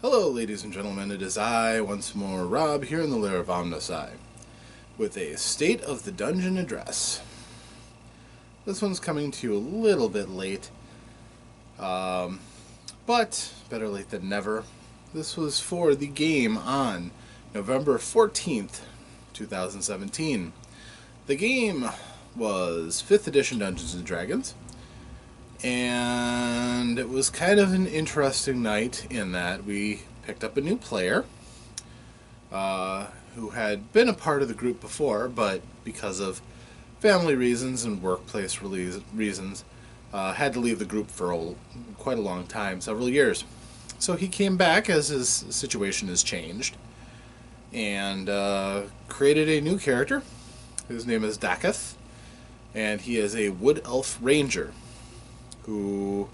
Hello, ladies and gentlemen. It is I, once more, Rob, here in the Lair of OmnusI, with a State of the Dungeon address. This one's coming to you a little bit late, but better late than never. This was for the game on November 14th, 2017. The game was 5th edition Dungeons & Dragons, and it was kind of an interesting night in that we picked up a new player who had been a part of the group before, but because of family reasons and workplace reasons, had to leave the group for quite a long time, several years. So he came back as his situation has changed, and created a new character. His name is Daketh, and he is a Wood Elf Ranger who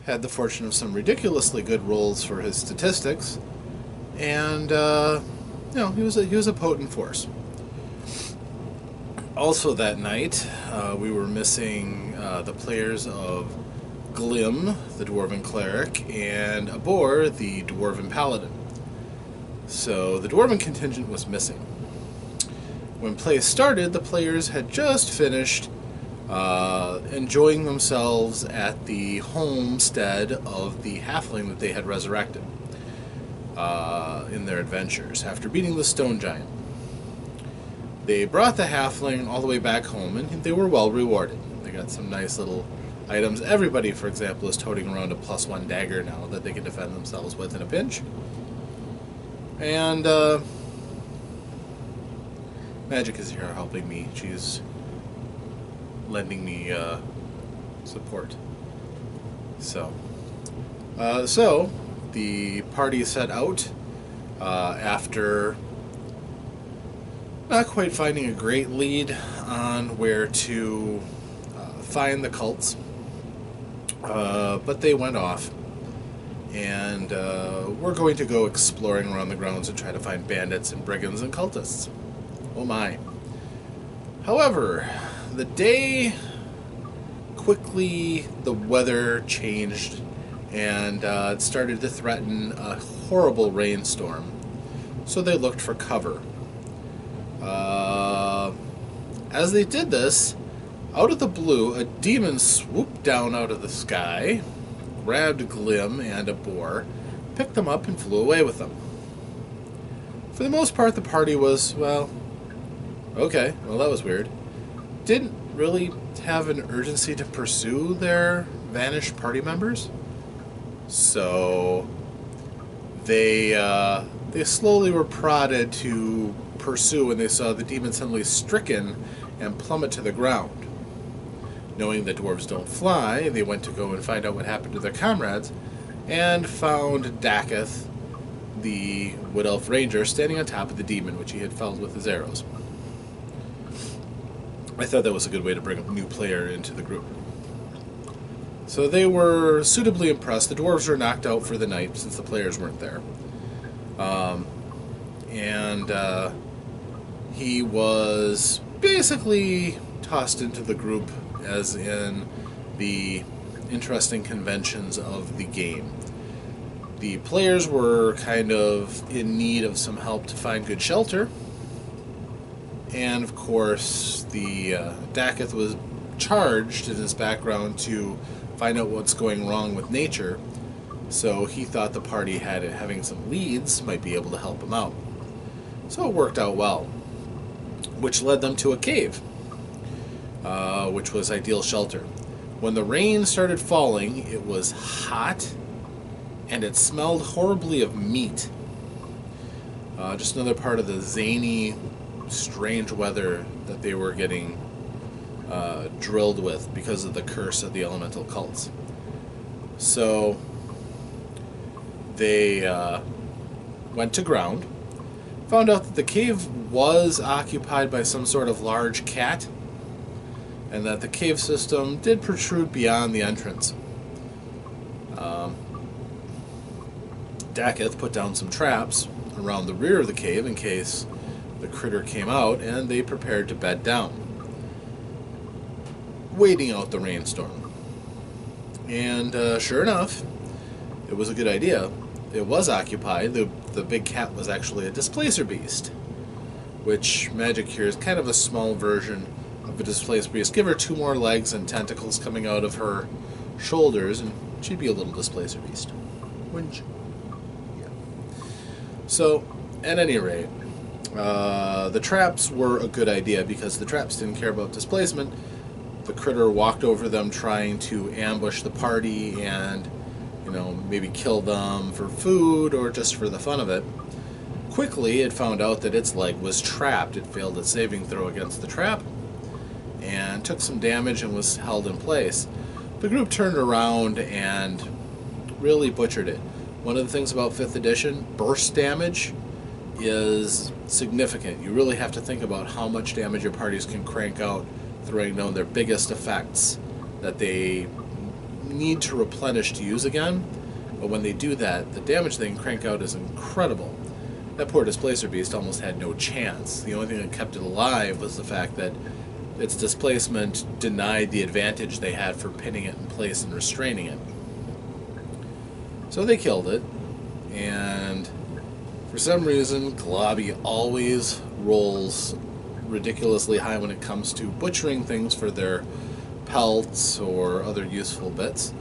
had the fortune of some ridiculously good rolls for his statistics, and he was a potent force. Also that night, we were missing the players of Glim, the Dwarven Cleric, and Abor, the Dwarven Paladin. So the Dwarven contingent was missing. When play started, the players had just finished enjoying themselves at the homestead of the halfling that they had resurrected in their adventures after beating the stone giant. They brought the halfling all the way back home, and they were well rewarded. They got some nice little items. Everybody, for example, is toting around a +1 dagger now that they can defend themselves with in a pinch. And Magic is here helping me. She's lending me support. So the party set out after not quite finding a great lead on where to find the cults, but they went off, and we're going to go exploring around the grounds and try to find bandits and brigands and cultists. Oh my. However, the day quickly, the weather changed, and it started to threaten a horrible rainstorm. So they looked for cover. As they did this, out of the blue, a demon swooped down out of the sky, grabbed Glim and Abor, picked them up, and flew away with them. For the most part, the party was, well, okay, well, that was weird. Didn't really have an urgency to pursue their vanished party members, so they slowly were prodded to pursue when they saw the demon suddenly stricken and plummet to the ground. Knowing that dwarves don't fly, they went to go and find out what happened to their comrades, and found Daketh, the Wood Elf Ranger, standing on top of the demon, which he had felled with his arrows. I thought that was a good way to bring a new player into the group. So they were suitably impressed. The dwarves were knocked out for the night since the players weren't there. He was basically tossed into the group as in the interesting conventions of the game. The players were kind of in need of some help to find good shelter. And of course, the Daketh was charged in his background to find out what's going wrong with nature, so he thought the party having some leads might be able to help him out. So it worked out well, which led them to a cave, which was ideal shelter. When the rain started falling, it was hot, and it smelled horribly of meat. Just another part of the zany, strange weather that they were getting drilled with because of the curse of the elemental cults. So they went to ground, found out that the cave was occupied by some sort of large cat, and that the cave system did protrude beyond the entrance. Daketh put down some traps around the rear of the cave in case the critter came out, and they prepared to bed down, waiting out the rainstorm. And sure enough, it was a good idea. it was occupied, the big cat was actually a displacer beast, which magic here is kind of a small version of a displacer beast. Give her 2 more legs and tentacles coming out of her shoulders, and she'd be a little displacer beast, wouldn't you? Yeah. So, at any rate, the traps were a good idea because the traps didn't care about displacement. The critter walked over them trying to ambush the party and, maybe kill them for food or just for the fun of it. Quickly, it found out that its leg was trapped. It failed its saving throw against the trap and took some damage and was held in place. The group turned around and really butchered it. One of the things about 5th edition, burst damage is significant. You really have to think about how much damage your parties can crank out throwing down their biggest effects that they need to replenish to use again. But when they do that, the damage they can crank out is incredible. That poor displacer beast almost had no chance. The only thing that kept it alive was the fact that its displacement denied the advantage they had for pinning it in place and restraining it. So they killed it, and for some reason, Globby always rolls ridiculously high when it comes to butchering things for their pelts or other useful bits.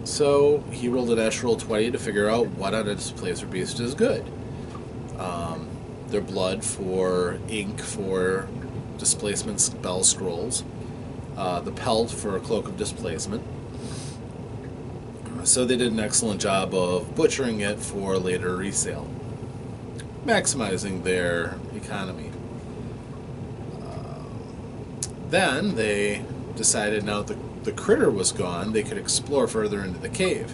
So he rolled a natural 20 to figure out what on a displacer beast is good. Their blood for ink for displacement spell scrolls, the pelt for a cloak of displacement. So they did an excellent job of butchering it for later resale, maximizing their economy. Then they decided now that the critter was gone, they could explore further into the cave.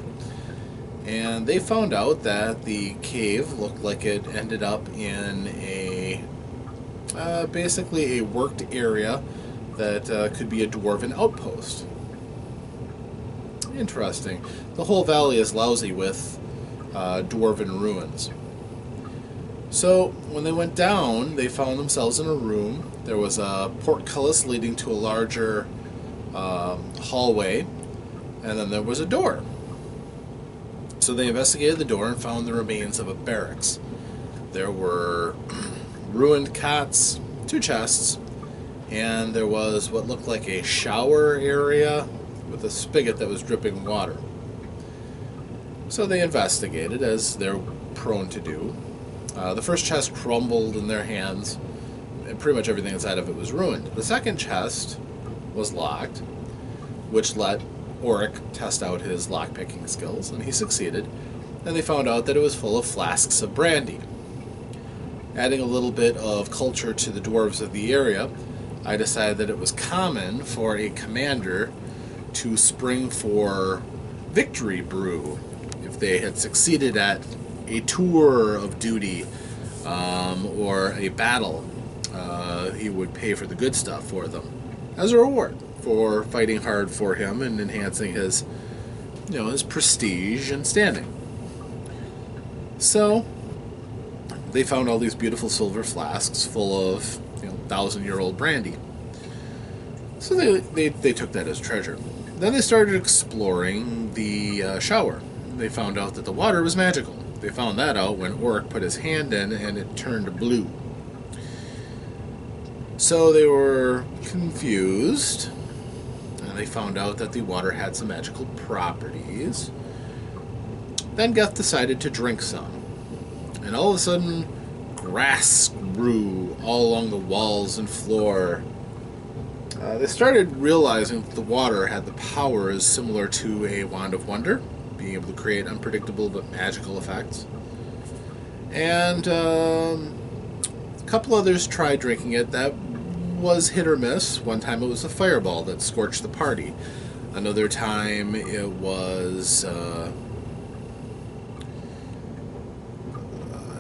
And they found out that the cave looked like it ended up in a basically a worked area that could be a dwarven outpost. Interesting. The whole valley is lousy with dwarven ruins. So when they went down, they found themselves in a room. There was a portcullis leading to a larger hallway, and then there was a door. So they investigated the door and found the remains of a barracks. There were ruined cots, 2 chests, and there was what looked like a shower area with a spigot that was dripping water. So they investigated, as they're prone to do. The first chest crumbled in their hands, and pretty much everything inside of it was ruined. The second chest was locked, which let Auric test out his lockpicking skills, and he succeeded. And they found out that it was full of flasks of brandy. Adding a little bit of culture to the dwarves of the area, I decided that it was common for a commander to spring for victory brew if they had succeeded at a tour of duty or a battle. He would pay for the good stuff for them as a reward for fighting hard for him and enhancing his, his prestige and standing. So they found all these beautiful silver flasks full of 1,000-year-old brandy. So they took that as treasure. Then they started exploring the shower. They found out that the water was magical. They found that out when Auric put his hand in and it turned blue. So they were confused, and they found out that the water had some magical properties. Then Geth decided to drink some, and all of a sudden, grass grew all along the walls and floor. They started realizing that the water had the powers similar to a Wand of Wonder, being able to create unpredictable but magical effects. And a couple others tried drinking it. That was hit or miss. One time it was a fireball that scorched the party. Another time it was I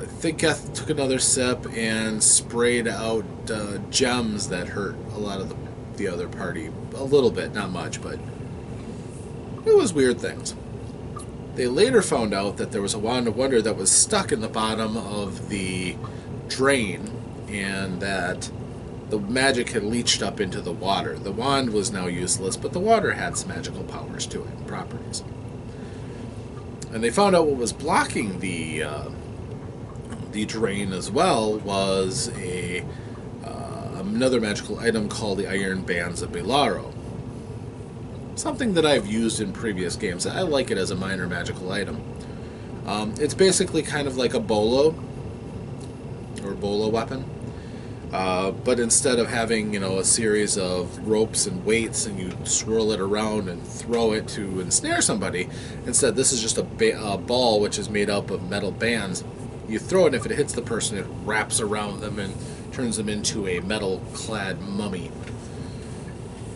think Geth took another sip and sprayed out gems that hurt a lot of the other party. A little bit, not much, but it was weird things. They later found out that there was a Wand of Wonder that was stuck in the bottom of the drain, and that the magic had leached up into the water. The wand was now useless, but the water had some magical powers to it, properties. And they found out what was blocking the drain as well was another magical item called the Iron Bands of Belaro. Something that I've used in previous games. I like it as a minor magical item. It's basically kind of like a bolo, or bolo weapon. But instead of having, a series of ropes and weights and you swirl it around and throw it to ensnare somebody, instead this is just a ball which is made up of metal bands. You throw it, and if it hits the person, it wraps around them and turns them into a metal-clad mummy.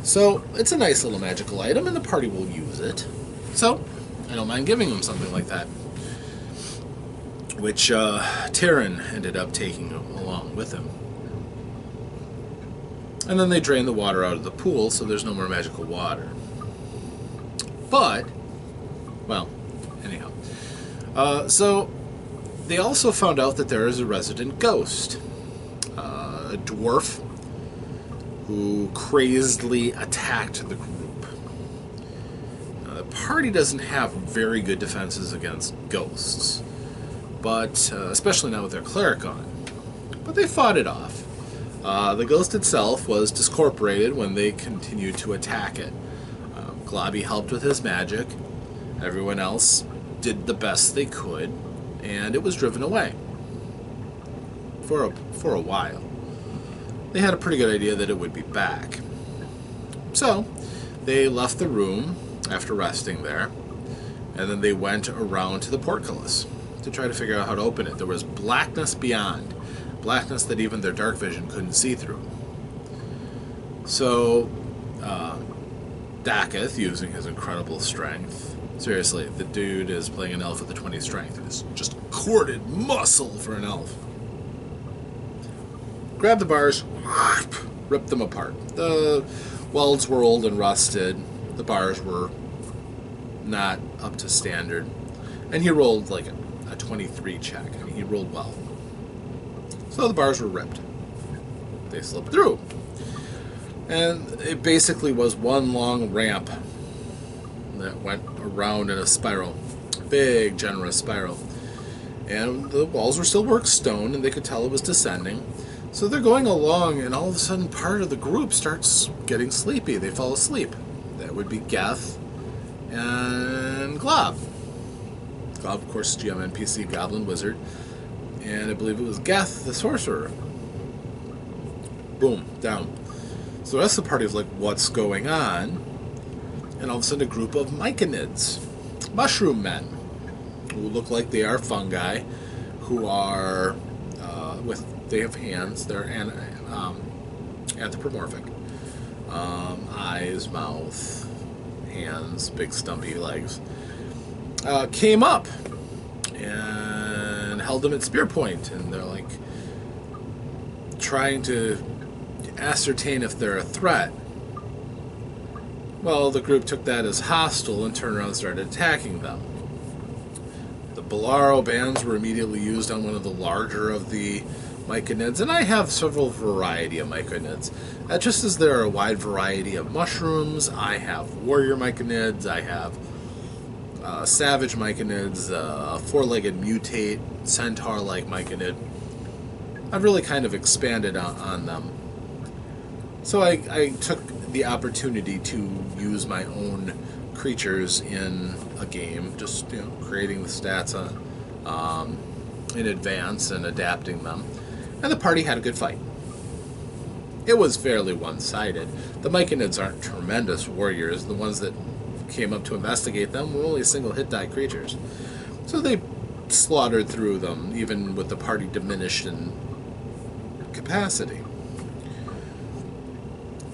So it's a nice little magical item, and the party will use it. So I don't mind giving them something like that, which Tyrion ended up taking along with him. And then they drain the water out of the pool, so there's no more magical water. But, well, anyhow. So, they also found out that there is a resident ghost. A dwarf who crazedly attacked the group. The party doesn't have very good defenses against ghosts, but especially not with their cleric on. But they fought it off. The ghost itself was discorporated when they continued to attack it. Globby helped with his magic. Everyone else did the best they could, and it was driven away. For a while. They had a pretty good idea that it would be back. So, they left the room after resting there, and then they went around to the portcullis to try to figure out how to open it. There was blackness beyond. Blackness that even their dark vision couldn't see through. So, Daketh, using his incredible strength, seriously, the dude is playing an elf with a 20 strength. It's just corded muscle for an elf. Grabbed the bars, ripped them apart. The welds were old and rusted. The bars were not up to standard. And he rolled like a 23 check. I mean, he rolled well. So the bars were ripped. They slipped through. And it basically was one long ramp that went around in a spiral. Big, generous spiral. And the walls were still worked stone, and they could tell it was descending. So they're going along, and all of a sudden part of the group starts getting sleepy. They fall asleep. That would be Geth and Glob. Glob, of course, GM NPC, Goblin Wizard. And I believe it was Geth, the sorcerer. Boom, down. So the rest of the party is like, what's going on? And all of a sudden a group of Myconids, mushroom men, who look like they are fungi, who are, they have hands, they're anthropomorphic. Eyes, mouth, hands, big stumpy legs. Came up and held them at spear point, and they're like trying to ascertain if they're a threat. Well, the group took that as hostile and turned around and started attacking them. The Belaro bands were immediately used on one of the larger of the Myconids, and I have several variety of Myconids. Just as there are a wide variety of mushrooms, I have warrior Myconids, I have savage Myconids, a four-legged mutate, centaur-like Myconid. I've really kind of expanded on them. So I took the opportunity to use my own creatures in a game, just creating the stats in advance and adapting them. And the party had a good fight. It was fairly one-sided. The Myconids aren't tremendous warriors. The ones that came up to investigate them were only single hit die creatures. So they slaughtered through them, even with the party diminished in capacity.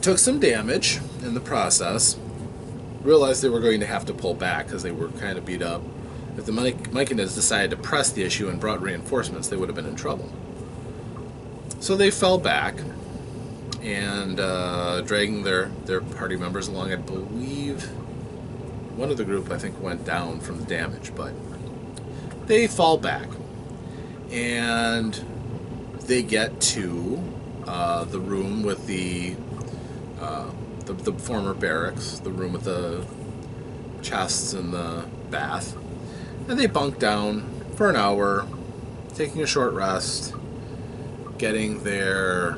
Took some damage in the process. Realized they were going to have to pull back because they were kind of beat up. If the Myconids decided to press the issue and brought reinforcements, they would have been in trouble. So they fell back and dragging their party members along. I believe one of the group, I think, went down from the damage, but they fall back and they get to the room with the former barracks, the room with the chests and the bath, And they bunk down for an hour, taking a short rest, getting their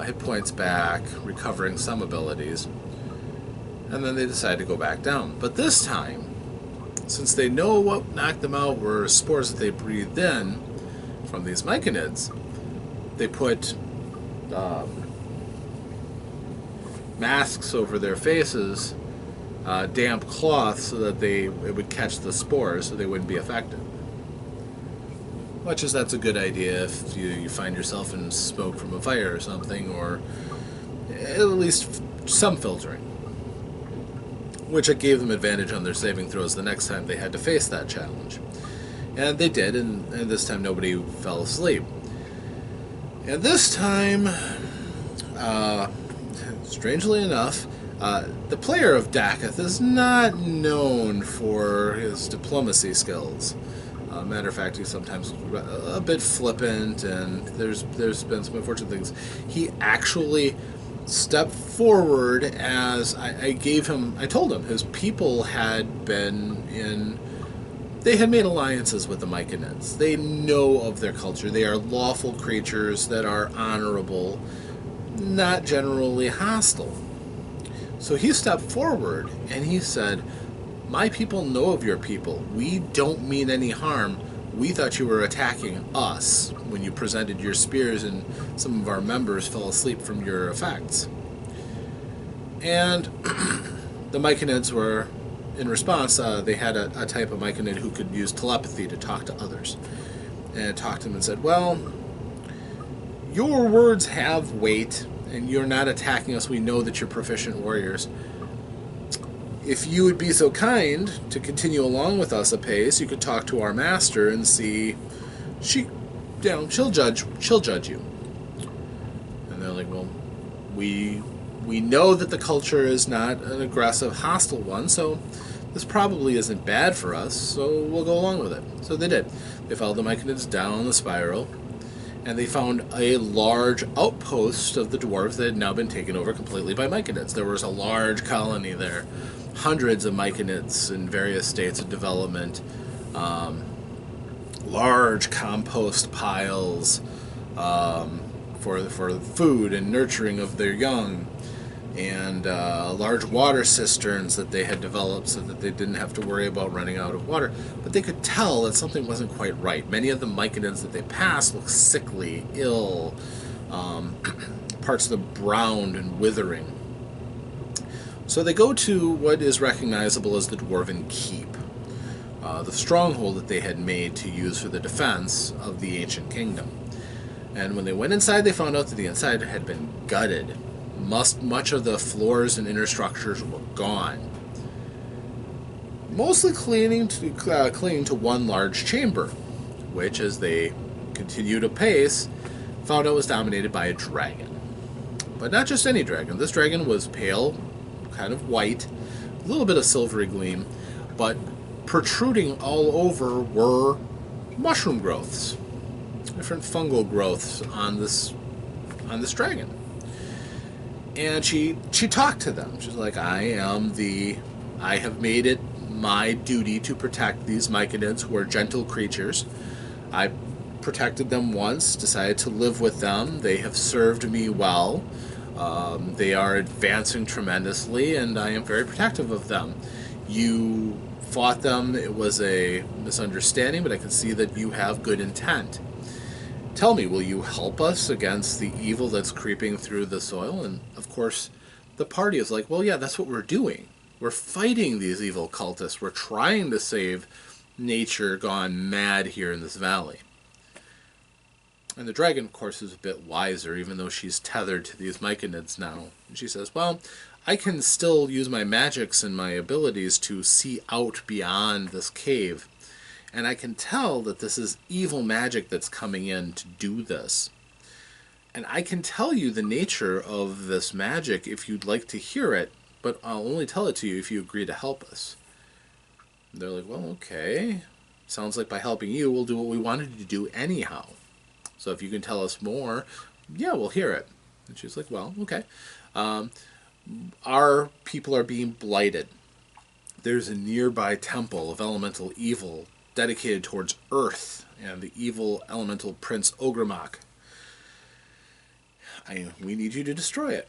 hit points back, recovering some abilities, and then they decide to go back down. But this time, since they know what knocked them out were spores that they breathed in from these myconids, they put masks over their faces, damp cloth, so that it would catch the spores so they wouldn't be affected. Much as that's a good idea if you find yourself in smoke from a fire or something, or at least some filtering. Which it gave them advantage on their saving throws the next time they had to face that challenge. And they did, and this time nobody fell asleep. And this time, strangely enough, the player of Daketh is not known for his diplomacy skills. Matter of fact, he's sometimes a bit flippant, and there's been some unfortunate things. He actually stepped forward as I told him his people had they had made alliances with the Myconids. They know of their culture. They are lawful creatures that are honorable, not generally hostile. So he stepped forward and he said, "My people know of your people. We don't mean any harm. We thought you were attacking us when you presented your spears and some of our members fell asleep from your effects." And the Myconids were, in response, they had a type of Myconid who could use telepathy to talk to others. And talked to them and said, "Well, your words have weight, and you're not attacking us. We know that you're proficient warriors. If you would be so kind to continue along with us a pace, you could talk to our master and see. She'll judge you." And they're like, "Well, we know that the culture is not an aggressive, hostile one, so this probably isn't bad for us, so we'll go along with it." So they did. They followed the Myconids down the spiral, and they found a large outpost of the dwarves that had now been taken over completely by Myconids. There was a large colony there. Hundreds of Myconids in various states of development, large compost piles for food and nurturing of their young, and large water cisterns that they had developed so that they didn't have to worry about running out of water. But they could tell that something wasn't quite right. Many of the Myconids that they passed looked sickly, ill, parts of them browned and withering. So they go to what is recognizable as the Dwarven Keep, the stronghold that they had made to use for the defense of the ancient kingdom. And when they went inside, they found out that the inside had been gutted. Much of the floors and inner structures were gone. Mostly clinging to one large chamber, which, as they continued apace, found out was dominated by a dragon. But not just any dragon. This dragon was pale, kind of white, a little bit of silvery gleam, but protruding all over were mushroom growths, different fungal growths on this dragon. And she talked to them. She's like, I have made it my duty to protect these Myconids, who are gentle creatures. I protected them once, decided to live with them. They have served me well. They are advancing tremendously, and I am very protective of them. You fought them. It was a misunderstanding, but I can see that you have good intent. Tell me, will you help us against the evil that's creeping through the soil?" And, of course, the party is like, "Well, yeah, that's what we're doing. We're fighting these evil cultists. We're trying to save nature gone mad here in this valley." And the dragon, of course, is a bit wiser, even though she's tethered to these Myconids now. And she says, "Well, I can still use my magics and my abilities to see out beyond this cave. And I can tell that this is evil magic that's coming in to do this. And I can tell you the nature of this magic if you'd like to hear it, but I'll only tell it to you if you agree to help us." And they're like, "Well, okay. Sounds like by helping you, we'll do what we wanted to do anyhow. So if you can tell us more, yeah, we'll hear it." And she's like, "Well, okay. Our people are being blighted. there's a nearby temple of elemental evil dedicated towards Earth and the evil elemental prince Ogrimmok. We need you to destroy it.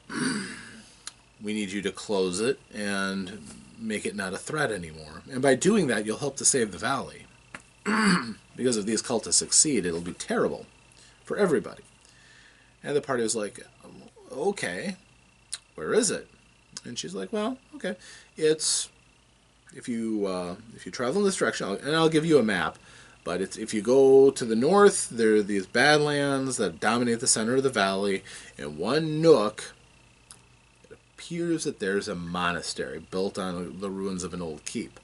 We need you to close it and make it not a threat anymore. And by doing that, you'll help to save the valley. Because if these cultists succeed, it'll be terrible for everybody. And the party was like, okay, where is it? And she's like, well, okay, it's if you travel in this direction, and I'll give you a map. But if you go to the north, there are these badlands that dominate the center of the valley. In one nook, it appears that there's a monastery built on the ruins of an old keep.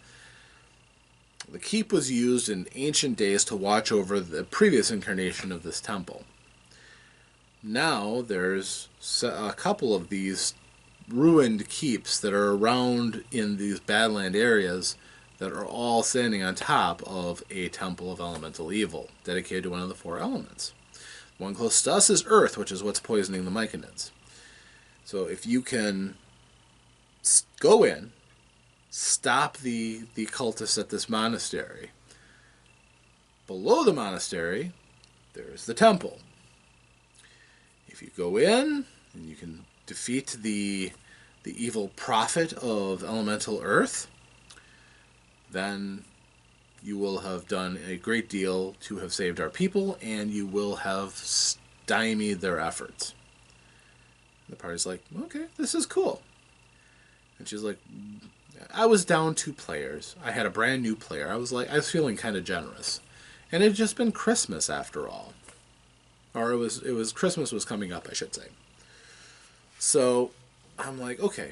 The keep was used in ancient days to watch over the previous incarnation of this temple. Now there's a couple of these ruined keeps that are around in these badland areas that are all standing on top of a temple of elemental evil, dedicated to one of the four elements. The one closest to us is Earth, which is what's poisoning the Myconids. So if you can go in, stop the cultists at this monastery. Below the monastery, there's the temple. If you go in, and you can defeat the evil prophet of elemental Earth, then you will have done a great deal to have saved our people, and you will have stymied their efforts. The party's like, okay, this is cool. And she's like, I was down 2 players. I had a brand new player. I was feeling kind of generous. And it had just been Christmas after all. Or it was Christmas was coming up, I should say. So I'm like, okay,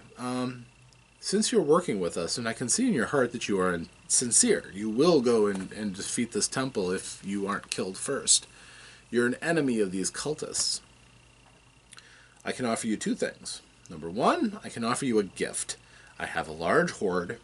since you're working with us, and I can see in your heart that you are sincere, you will go and defeat this temple if you aren't killed first. You're an enemy of these cultists. I can offer you 2 things. Number 1, I can offer you a gift. I have a large hoard.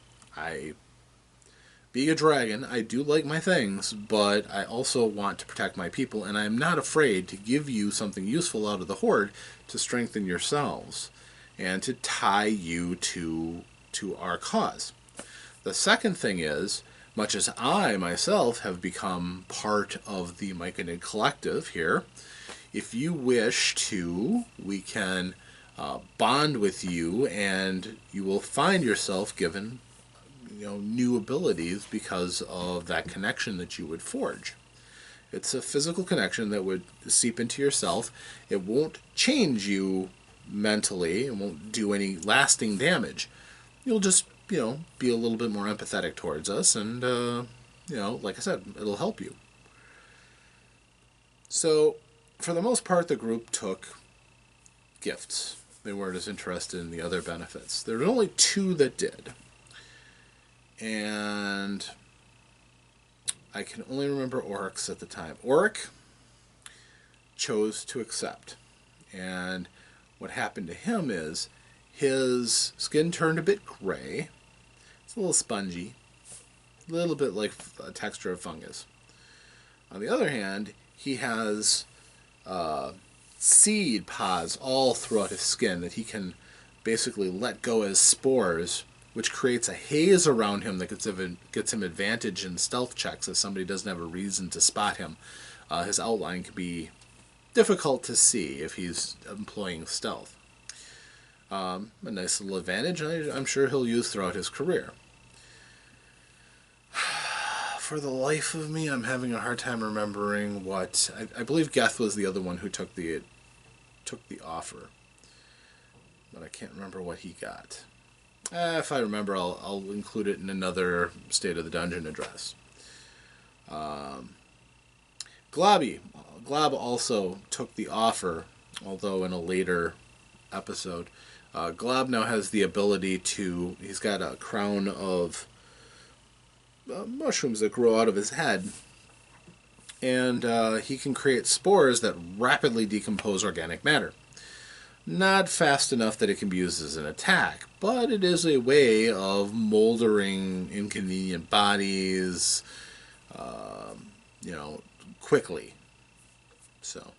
Being a dragon, I do like my things, but I also want to protect my people, and I'm not afraid to give you something useful out of the hoard to strengthen yourselves and to tie you to our cause. The second thing is, much as I myself have become part of the Myconid collective here, if you wish to, we can bond with you, and you will find yourself given new abilities because of that connection that you would forge. It's a physical connection that would seep into yourself. It won't change you mentally. It won't do any lasting damage. You'll just, be a little bit more empathetic towards us, and, like I said, it'll help you. So, for the most part, the group took gifts. They weren't as interested in the other benefits. There were only 2 that did. And I can only remember Oryx at the time. Oryx chose to accept. And what happened to him is his skin turned a bit gray. It's a little spongy. A little bit like a texture of fungus. On the other hand, he has seed pods all throughout his skin that he can basically let go as spores, which creates a haze around him that gets him advantage in stealth checks if somebody doesn't have a reason to spot him. His outline can be difficult to see if he's employing stealth. A nice little advantage I'm sure he'll use throughout his career. For the life of me, I'm having a hard time remembering what... I believe Geth was the other one who took the offer. But I can't remember what he got. If I remember, I'll include it in another State of the Dungeon address. Glob also took the offer, although in a later episode. Glob now has the ability to... He's got a crown of mushrooms that grow out of his head. And he can create spores that rapidly decompose organic matter. Not fast enough that it can be used as an attack, but it is a way of moldering inconvenient bodies, quickly. So,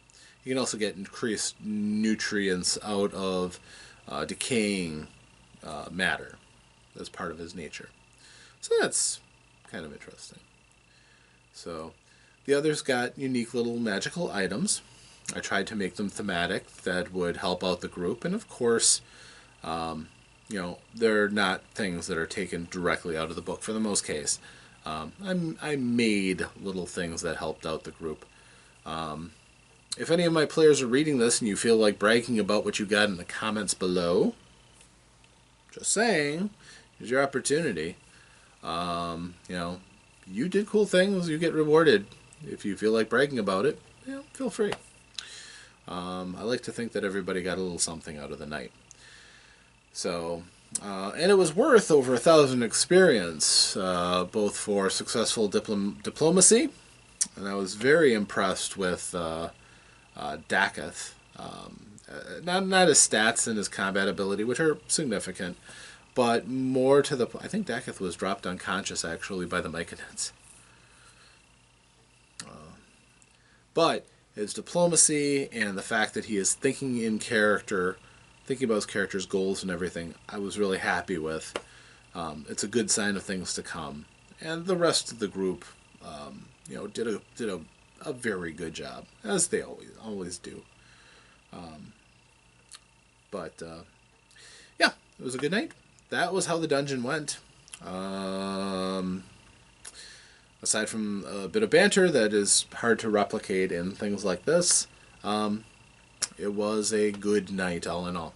you can also get increased nutrients out of decaying matter as part of his nature. So that's kind of interesting. So the others got unique little magical items. I tried to make them thematic that would help out the group, and of course, they're not things that are taken directly out of the book for the most case. I made little things that helped out the group. If any of my players are reading this and you feel like bragging about what you got in the comments below, just saying, here's your opportunity. You did cool things, you get rewarded. If you feel like bragging about it, feel free. I like to think that everybody got a little something out of the night. So, and it was worth over 1,000 experience, both for successful diplomacy, and I was very impressed with Daketh. Not his stats and his combat ability, which are significant, but more to the... I think Daketh was dropped unconscious, actually, by the Myconids. But his diplomacy and the fact that he is thinking in character, thinking about his character's goals and everything, I was really happy with. It's a good sign of things to come. And the rest of the group, did a very good job, as they always do. Yeah, it was a good night. That was how the dungeon went. Aside from a bit of banter that is hard to replicate in things like this, it was a good night all in all.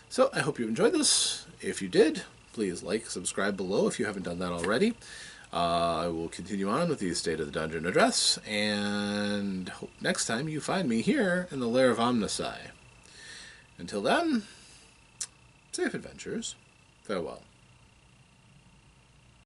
So I hope you enjoyed this. If you did, please like, subscribe below if you haven't done that already. I will continue on with the State of the Dungeon address, and hope next time you find me here in the Lair of OmnusI. Until then, safe adventures. Farewell.